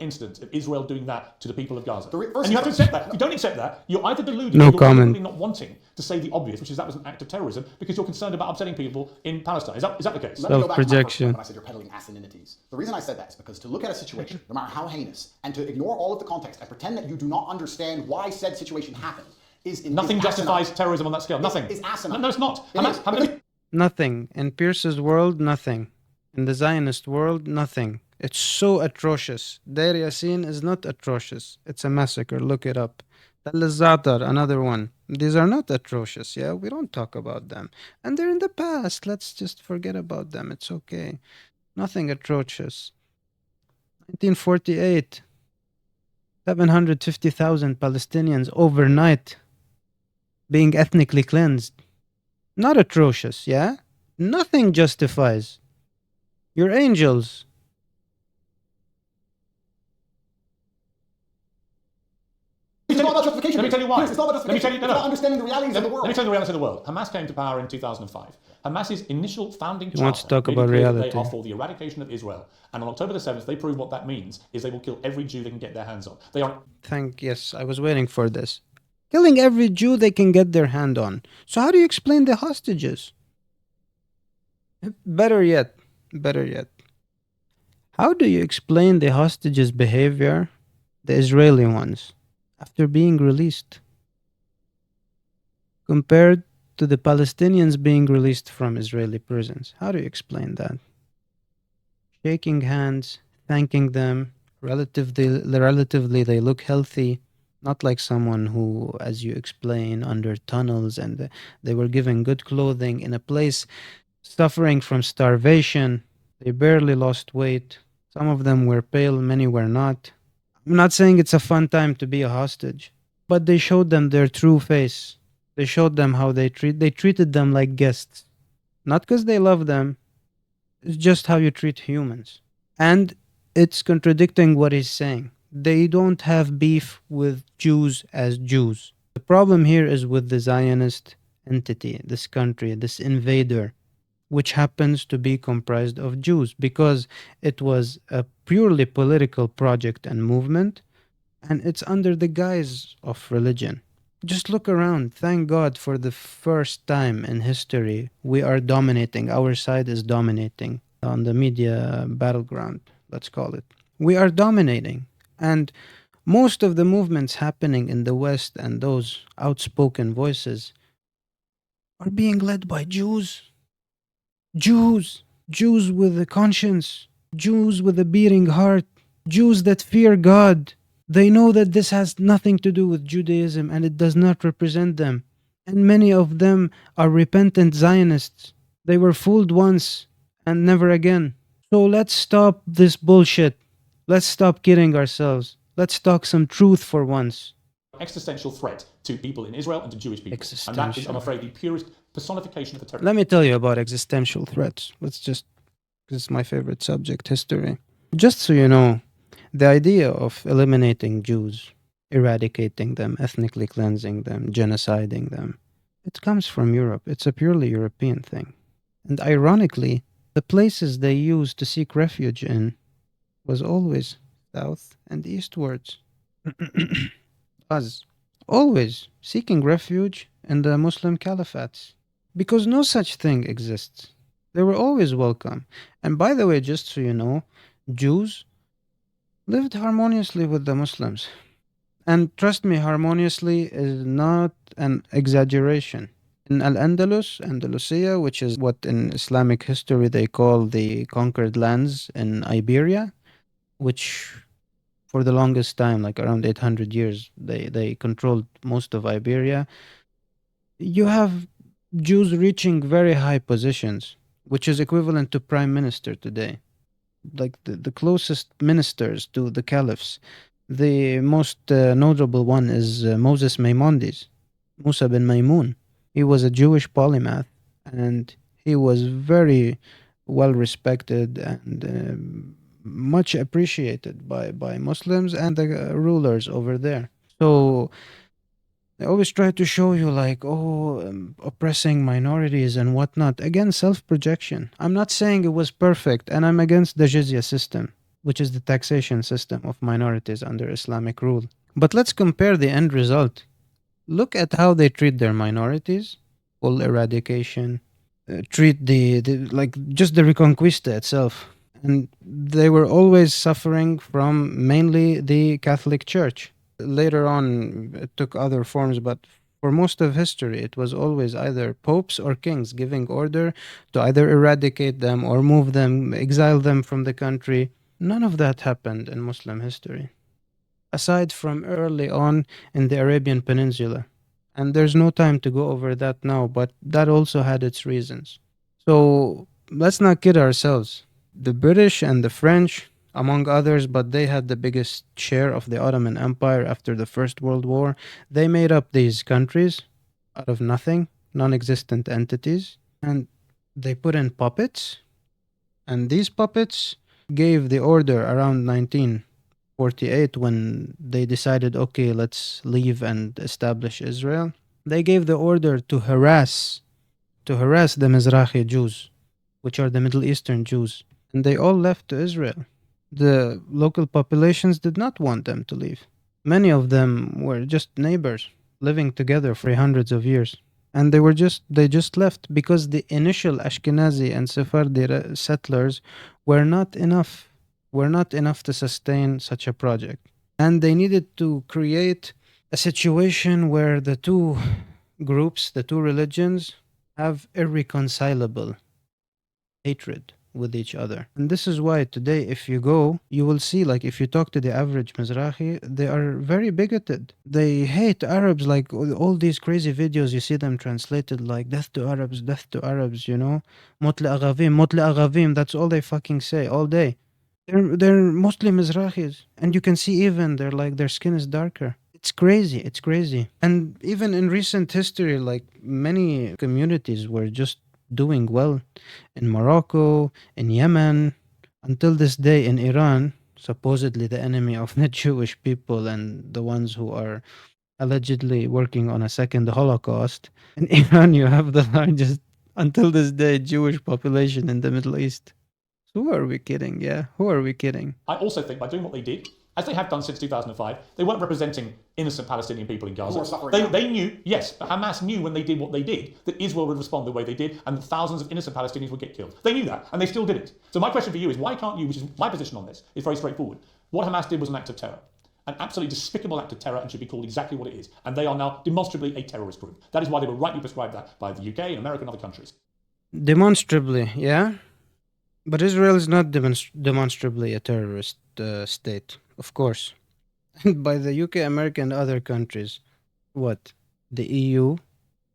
instance of Israel doing that to the people of Gaza. And you have to accept that. If you don't accept that, you're either deluded No or you're comment. deliberately not wanting to say the obvious, which is that was an act of terrorism, because you're concerned about upsetting people in Palestine. Is that the case? Let me go back to my first Self-projection. point when I said you're peddling asininities. The reason I said that is because to look at a situation, no matter how heinous, and to ignore all of the context and pretend that you do not understand why said situation happened Nothing justifies terrorism on that scale. Nothing. Is asinine. No, it's not. It is. Nothing. In Pierce's world, nothing. In the Zionist world, nothing. It's so atrocious. Deir Yassin is not atrocious. It's a massacre. Look it up. Tal Zatar, another one. These are not atrocious, yeah? We don't talk about them. And they're in the past. Let's just forget about them. It's okay. Nothing atrocious. 1948, 750,000 Palestinians overnight being ethnically cleansed. Not atrocious, yeah? Nothing justifies. You're angels. It's not about justification. Let me tell you why. Piers, it's not about Let me tell justification. you, It's about understanding the realities of the world. Let me tell you the reality of the world. Hamas came to power in 2005. Hamas's initial founding He wants to charter talk made it about clear that reality. They are for the eradication of Israel. And on October the 7th, they proved what that means is they will kill every Jew they can get their hands on. They are... Yes, I was waiting for this. Killing every Jew they can get their hand on. So how do you explain the hostages? Better yet, how do you explain the hostages' behavior, the Israeli ones, after being released, compared to the Palestinians being released from Israeli prisons? How do you explain that? Shaking hands, thanking them, relatively they look healthy, not like someone who, as you explain, under tunnels, and they were given good clothing in a place suffering from starvation. They barely lost weight. Some of them were pale, many were not. I'm not saying it's a fun time to be a hostage, but they showed them their true face. They showed them how they treated them like guests. Not because they love them, it's just how you treat humans. And it's contradicting what he's saying. They don't have beef with Jews as Jews. The problem here is with the Zionist entity, this country, this invader, which happens to be comprised of Jews, because it was a purely political project and movement, and it's under the guise of religion. Just look around. Thank God for the first time in history we are dominating. Our side is dominating on the media battleground, let's call it. We are dominating. And most of the movements happening in the West and those outspoken voices are being led by Jews. Jews with a conscience, Jews with a beating heart, Jews that fear God. They know that this has nothing to do with Judaism and it does not represent them. And many of them are repentant Zionists. They were fooled once and never again. So let's stop this bullshit. Let's stop kidding ourselves. Let's talk some truth for once. Existential threat to people in Israel and to Jewish people. And that is, I'm afraid, the purest personification of the terror. Let me tell you about existential threats. Because it's my favorite subject, history. Just so you know, the idea of eliminating Jews, eradicating them, ethnically cleansing them, genociding them, it comes from Europe. It's a purely European thing. And ironically, the places they used to seek refuge in was always south and eastwards. Us. Always seeking refuge in the Muslim caliphates. Because no such thing exists. They were always welcome. And by the way, just so you know, Jews lived harmoniously with the Muslims. And trust me, harmoniously is not an exaggeration. In Al-Andalus, Andalusia, which is what in Islamic history they call the conquered lands in Iberia, which for the longest time, like around 800 years, they controlled most of Iberia. You have Jews reaching very high positions, which is equivalent to prime minister today. Like the closest ministers to the caliphs. The most notable one is Moses Maimonides, Musa bin Maimun. He was a Jewish polymath, and he was very well respected and much appreciated by Muslims and the rulers over there. So they always try to show you like, oppressing minorities and whatnot. Again, self-projection. I'm not saying it was perfect, and I'm against the jizya system, which is the taxation system of minorities under Islamic rule. But let's compare the end result. Look at how they treat their minorities, full eradication, treat like just the Reconquista itself. And they were always suffering from mainly the Catholic Church. Later on, it took other forms, but For most of history, it was always either popes or kings giving order to either eradicate them or move them, exile them from the country. None of that happened in Muslim history, aside from early on in the Arabian Peninsula. And there's no time to go over that now, but that also had its reasons. So let's not kid ourselves. The British and the French, among others, but they had the biggest share of the Ottoman Empire after the First World War. They made up these countries out of nothing, non existent entities, and they put in puppets. And these puppets gave the order around 1948 when they decided, okay, let's leave and establish Israel. They gave the order to harass the Mizrahi Jews, which are the Middle Eastern Jews, and they all left to Israel. The local populations did not want them to leave. Many of them were just neighbors living together for hundreds of years. And they just left because the initial Ashkenazi and Sephardi settlers were not enough to sustain such a project. And they needed to create a situation where the two groups, the two religions, have irreconcilable hatred with each other. And this is why today, if you go, you will see, like, if you talk to the average Mizrahi, they are very bigoted. They hate Arabs, like all these crazy videos, you see them translated like death to Arabs, you know? Motle Aghavim, that's all they fucking say all day. They're mostly Mizrahis. And you can see even their skin is darker. It's crazy. And even in recent history, like many communities were just doing well in Morocco, in Yemen, until this day in Iran, supposedly the enemy of the Jewish people and the ones who are allegedly working on a second Holocaust. In Iran, you have the largest, until this day, Jewish population in the Middle East. So who are we kidding? Yeah, who are we kidding? I also think by doing what they did, as they have done since 2005, they weren't representing innocent Palestinian people in Gaza. They knew, yes, but Hamas knew when they did what they did, that Israel would respond the way they did, and thousands of innocent Palestinians would get killed. They knew that, and they still did it. So my question for you is, why can't you, which is my position on this, is very straightforward. What Hamas did was an act of terror. An absolutely despicable act of terror, and should be called exactly what it is. And they are now demonstrably a terrorist group. That is why they were rightly prescribed that by the UK and America and other countries. Demonstrably, yeah? But Israel is not demonstrably a terrorist state, of course. By the UK, America, and other countries. What? The EU?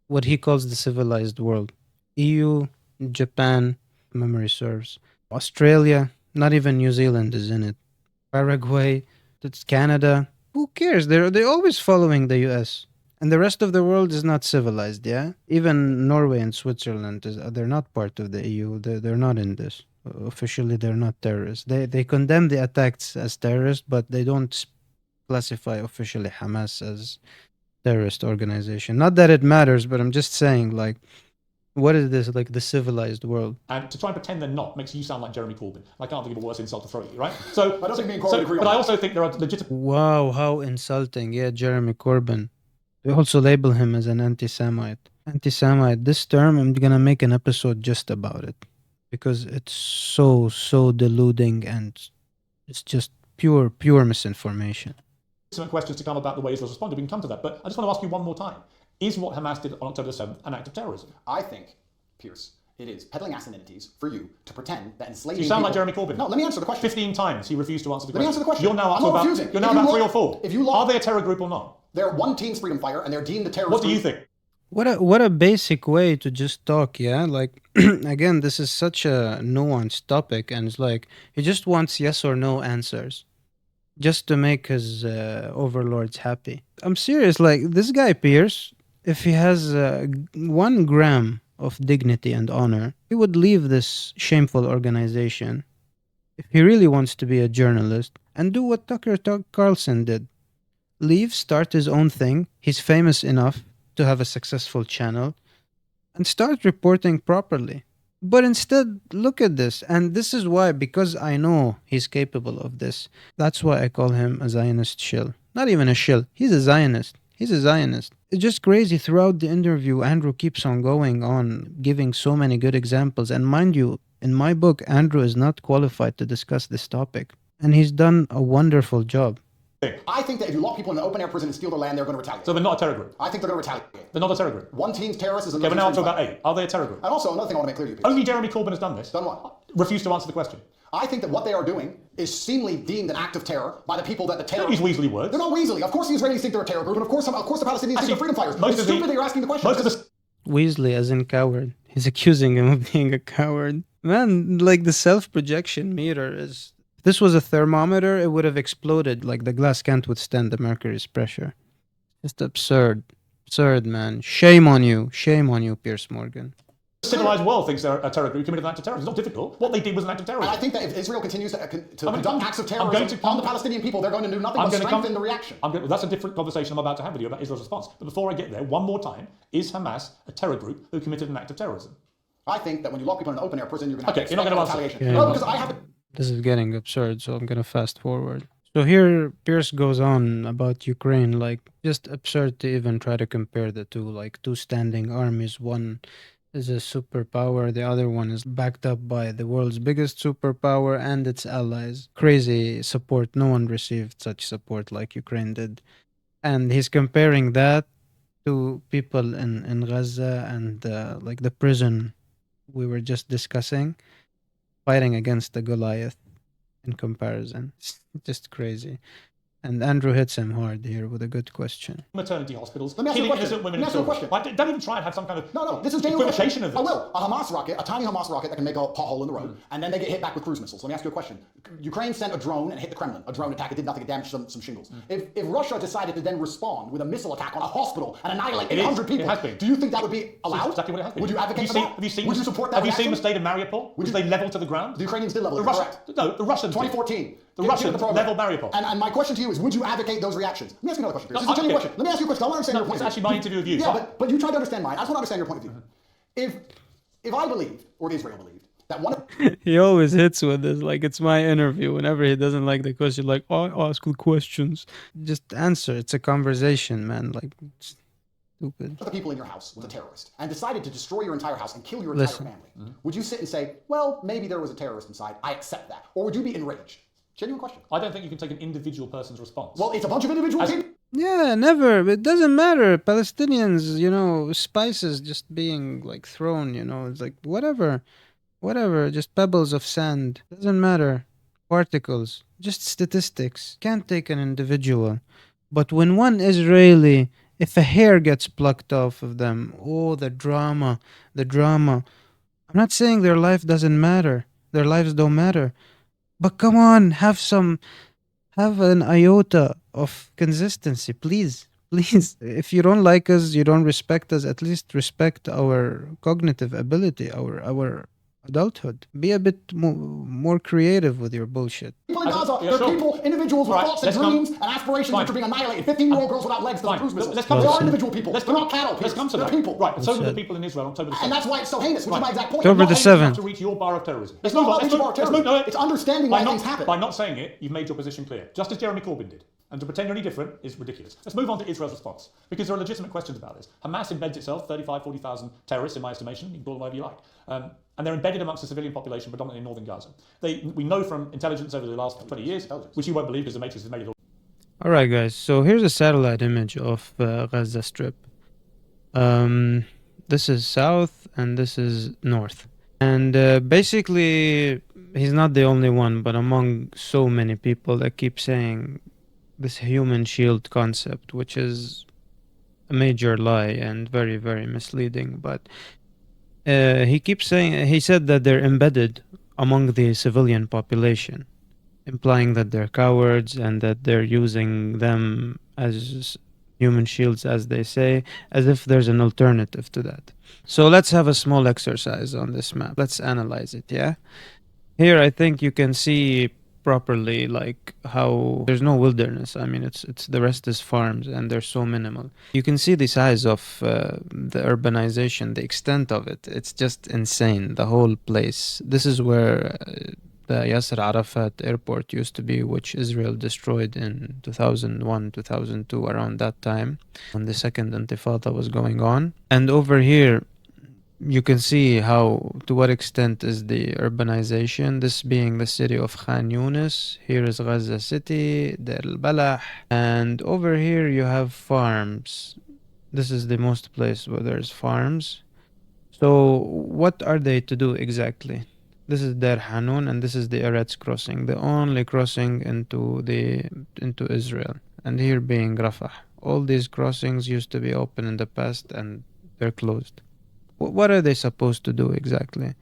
What he calls the civilized world. EU, Japan, memory serves. Australia, not even New Zealand is in it. Paraguay, that's Canada. Who cares? They're always following the US. And the rest of the world is not civilized, yeah? Even Norway and Switzerland, they're not part of the EU. They're not in this. Officially, they're not terrorists. They condemn the attacks as terrorists, but they don't classify officially Hamas as terrorist organization. Not that it matters, but I'm just saying, like, what is this, like, the civilized world? And to try and pretend they're not makes you sound like Jeremy Corbyn. I can't think of a worse insult to throw at you, right? So I don't think me and Corbyn agree on but I that. also think there are legitimate... Wow, how insulting. Yeah, Jeremy Corbyn. They also label him as an anti-Semite. Anti-Semite, this term, I'm gonna make an episode just about it. Because it's so deluding and it's just pure misinformation. Some questions to come about the way Israel's responded. We can come to that. But I just want to ask you one more time. Is what Hamas did on October the 7th an act of terrorism? I think, Piers, it is peddling asininities for you to pretend that enslaving You sound like people... Jeremy Corbyn. No, let me answer the question. 15 times he refused to answer the Let me question. answer the question. You're now I'm not refusing. You're now about 3 or 4. If you Are they a terror group or not? They're one team's freedom fighter, and they're deemed a terrorist What do you group. think? What a basic way to just talk, yeah? Like, again, this is such a nuanced topic, and it's like, he just wants yes or no answers. Just to make his overlords happy. I'm serious, like, this guy, Pierce, if he has 1 gram of dignity and honor, he would leave this shameful organization if he really wants to be a journalist and do what Tucker Carlson did. Leave, start his own thing. He's famous enough to have a successful channel and start reporting properly. But instead, look at this. And this is why, because I know he's capable of this, that's why I call him a Zionist shill. Not even a shill. He's a Zionist. He's a Zionist. It's just crazy. Throughout the interview, Andrew keeps on going on, giving so many good examples. And mind you, in my book, Andrew is not qualified to discuss this topic. And he's done a wonderful job. I think that if you lock people in an open-air prison and steal their land, they're going to retaliate. So they're not a terror group. I think they're going to retaliate. They're not a terror group. One team's terrorist is Okay, another but now I'm team's talking about A. Are they a terror group? And also, another thing I want to make clear to you, Piers. Only Jeremy Corbyn has done this. Done what? Refused to answer the question. I think that what they are doing is seemingly deemed an act of terror by the people that the terror... Don't use Weasley words. They're not Weasley. Of course the Israelis think they're a terror group, and of course the Palestinians think they're freedom fighters. It's stupid that you're asking the question. Most of the Weasley as in coward. He's accusing him of being a coward. Man, like the self-projection meter is... If this was a thermometer, it would have exploded. Like the glass can't withstand the mercury's pressure. Just absurd. Absurd, man. Shame on you. Shame on you, Piers Morgan. civilized world thinks they're a terror group who committed an act of terrorism. It's not difficult. What they did was an act of terrorism. And I think that if Israel continues to conduct acts of terrorism on the Palestinian people, they're going to do nothing but strengthen the reaction. That's a different conversation I'm about to have with you about Israel's response. But before I get there, one more time, is Hamas a terror group who committed an act of terrorism? I think that when you lock people in an open air prison, you're going to have you're not going to retaliation. Yeah. No, because I have... This is getting absurd, so I'm going to fast forward. So here, Piers goes on about Ukraine, like, just absurd to even try to compare the two, like, two standing armies. One is a superpower, the other one is backed up by the world's biggest superpower and its allies. Crazy support. No one received such support like Ukraine did. And he's comparing that to people in Gaza and, like, the prison we were just discussing, fighting against the Goliath in comparison. It's just crazy. And Andrew hits him hard here with a good question. Maternity hospitals, Let me ask you a killing question. innocent women Let me and ask you a children. Like, don't even try and have some kind of No, this is genuine equivocation of this. I will. A Hamas rocket, a tiny Hamas rocket that can make a pothole in the road, and then they get hit back with cruise missiles. Let me ask you a question. Ukraine sent a drone and hit the Kremlin. A drone attack. It did nothing. It damaged some shingles. If Russia decided to then respond with a missile attack on a hospital and annihilate 800 people, It has been. do you think that would be allowed? That's exactly what it has been. Would you advocate for that? Would you support that? Have you seen reaction? the state of Mariupol, which they leveled to the ground? The Ukrainians did level The it. Russians, Correct. no, the Russians. 2014. The Russians leveled Mariupol. And my question to you is, would you advocate those reactions? Let me ask you another question. No, This is a genuine okay. question. Let me ask you a question. I want to understand your point It's of actually view. my interview with you. Yeah, but you tried to understand mine. I just want to understand your point of view. If I believed, or Israel believed, that one of... He always hits with this, like it's my interview. Whenever he doesn't like the question, like, oh, I ask the questions. Just answer. It's a conversation, man. Like, it's stupid. the people in your house was a terrorist and decided to destroy your entire house and kill your entire family, would you sit and say, well, maybe there was a terrorist inside, I accept that? Or would you be enraged? Genuine question. I don't think you can take an individual person's response. Well, it's a bunch of individual people. Yeah, never. It doesn't matter. Palestinians, spices just being like thrown, it's like whatever, just pebbles of sand. Doesn't matter. Particles, just statistics. Can't take an individual. But when one Israeli, if a hair gets plucked off of them, oh, the drama. I'm not saying their life doesn't matter. Their lives don't matter. But come on, have an iota of consistency, please. Please. If you don't like us, you don't respect us, at least respect our cognitive ability, our adulthood. Be a bit more creative with your bullshit. People in Gaza, yeah, they're sure. people, individuals with All right, thoughts and let's come- dreams and aspirations which are being annihilated. 15-year-old girls without legs to the Fine. cruise missiles. Let's come They to are that. individual people. Let's They're come- not cattle. Let's come to They're that. people. Right, so were the said. people in Israel on October the 7th. And that's why it's so heinous, which is my exact point. October the Not only enough 7th. to reach your bar of terrorism. It's not about Let's reaching move- bar of let's move- terrorism. It's understanding why things happen. By not saying it, you've made your position clear. Just as Jeremy Corbyn did. And to pretend you're any different is ridiculous. Let's move on to Israel's response, because there are legitimate questions about this. Hamas embeds itself, 40,000 terrorists in my estimation, you can call them whatever you like. And they're embedded amongst the civilian population, predominantly in northern Gaza. We know from intelligence over the last 20 years, which you won't believe because the Matrix has made it all. All right, guys. So here's a satellite image of Gaza Strip. This is south and this is north. And basically, he's not the only one, but among so many people that keep saying this human shield concept, which is a major lie and very, very misleading. But he said that they're embedded among the civilian population, implying that they're cowards and that they're using them as human shields, as they say, as if there's an alternative to that. So let's have a small exercise on this map. Let's analyze it, yeah? Here, I think you can see properly, like, how there's no wilderness. I mean, it's the rest is farms, and they're so minimal. You can see the size of the urbanization, the extent of it. It's just insane, the whole place. This is where the Yasser Arafat airport used to be, which Israel destroyed in 2001, 2002, around that time, when the second intifada was going on. And over here, You can see how, to what extent is the urbanization, this being the city of Khan Yunis. Here is Gaza City, Deir al-Balah, and over here you have farms. This is the most place where there's farms. So what are they to do exactly? This is Deir Hanun and this is the Eretz crossing, the only crossing into Israel. And here being Rafah. All these crossings used to be open in the past and they're closed. What are they supposed to do exactly?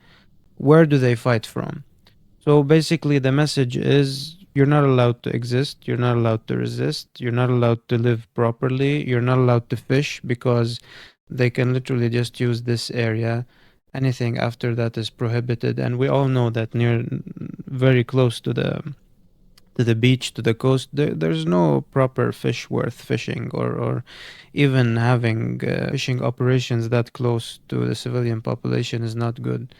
Where do they fight from? So basically, the message is you're not allowed to exist, you're not allowed to resist, you're not allowed to live properly, you're not allowed to fish because they can literally just use this area. Anything after that is prohibited, and we all know that very close to the beach, to the coast, there's no proper fish worth fishing, or even having fishing operations that close to the civilian population is not good.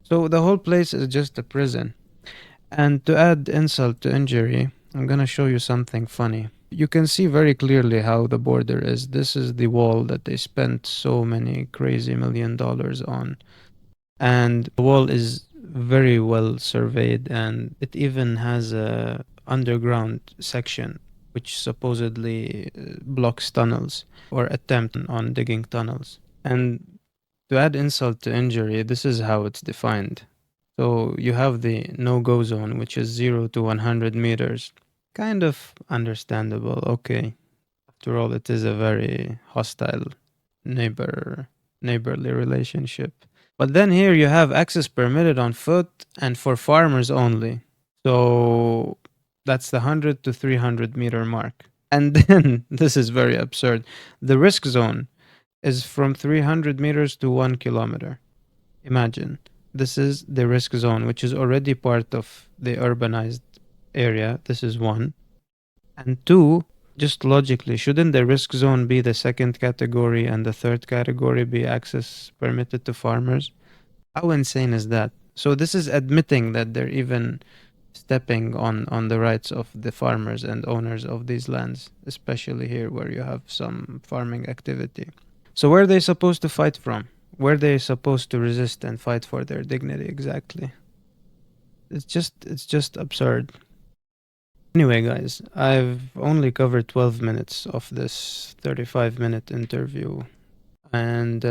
So the whole place is just a prison. And to add insult to injury, I'm gonna show you something funny. You can see very clearly how the border is. This is the wall that they spent so many crazy $1 million on. And the wall is very well surveyed, and it even has a underground section which supposedly blocks tunnels or attempt on digging tunnels. And to add insult to injury, this is how it's defined. So you have the no-go zone, which is 0 to 100 meters. Kind of understandable, okay. After all, it is a very hostile neighborly relationship. But then here you have access permitted on foot and for farmers only. So that's the 100 to 300 meter mark. And then, this is very absurd, the risk zone is from 300 meters to 1 kilometer. Imagine, this is the risk zone, which is already part of the urbanized area. This is one. And two, just logically, shouldn't the risk zone be the second category and the third category be access permitted to farmers? How insane is that? So this is admitting that they're even stepping on the rights of the farmers and owners of these lands, especially here where you have some farming activity. So where are they supposed to fight from? Where are they supposed to resist and fight for their dignity exactly? It's just absurd. Anyway, guys, I've only covered 12 minutes of this 35-minute interview, and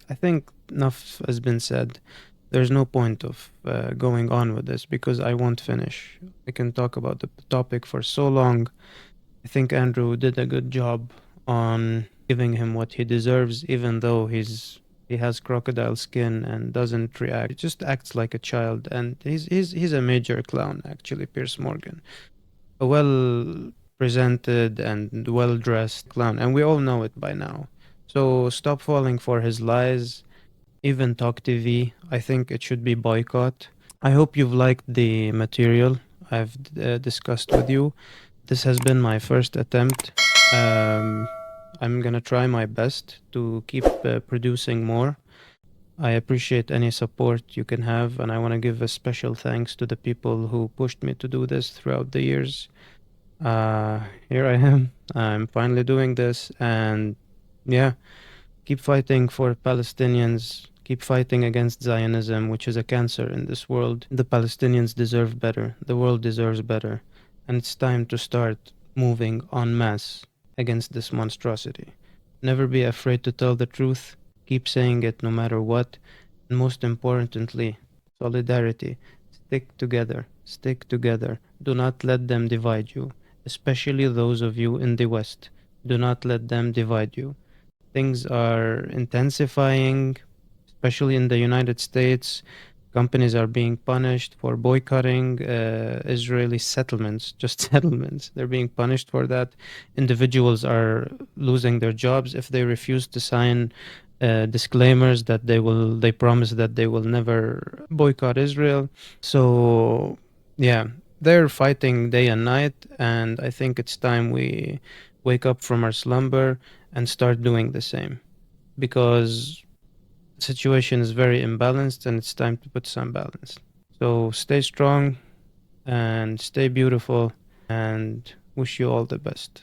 I think enough has been said. There's no point of going on with this because I won't finish. I can talk about the topic for so long. I think Andrew did a good job on giving him what he deserves, even though he has crocodile skin and doesn't react. He just acts like a child, and he's a major clown, actually, Piers Morgan. A well presented and well dressed clown, and we all know it by now. So stop falling for his lies. Even TalkTv, I think it should be boycott. I hope you've liked the material I've discussed with you. This has been my first attempt. I'm gonna try my best to keep producing more. I appreciate any support you can have, and I want to give a special thanks to the people who pushed me to do this throughout the years. Here I am. I'm finally doing this, and yeah, keep fighting for Palestinians. Keep fighting against Zionism, which is a cancer in this world. The Palestinians deserve better. The world deserves better. And it's time to start moving en masse against this monstrosity. Never be afraid to tell the truth. Keep saying it no matter what. And most importantly, solidarity. Stick together. Stick together. Do not let them divide you, especially those of you in the West. Do not let them divide you. Things are intensifying, especially in the United States. Companies are being punished for boycotting Israeli settlements, just settlements. They're being punished for that. Individuals are losing their jobs if they refuse to sign disclaimers that they promise that they will never boycott Israel. So, yeah, they're fighting day and night, and I think it's time we wake up from our slumber and start doing the same, because the situation is very imbalanced and it's time to put some balance. So stay strong and stay beautiful, and wish you all the best.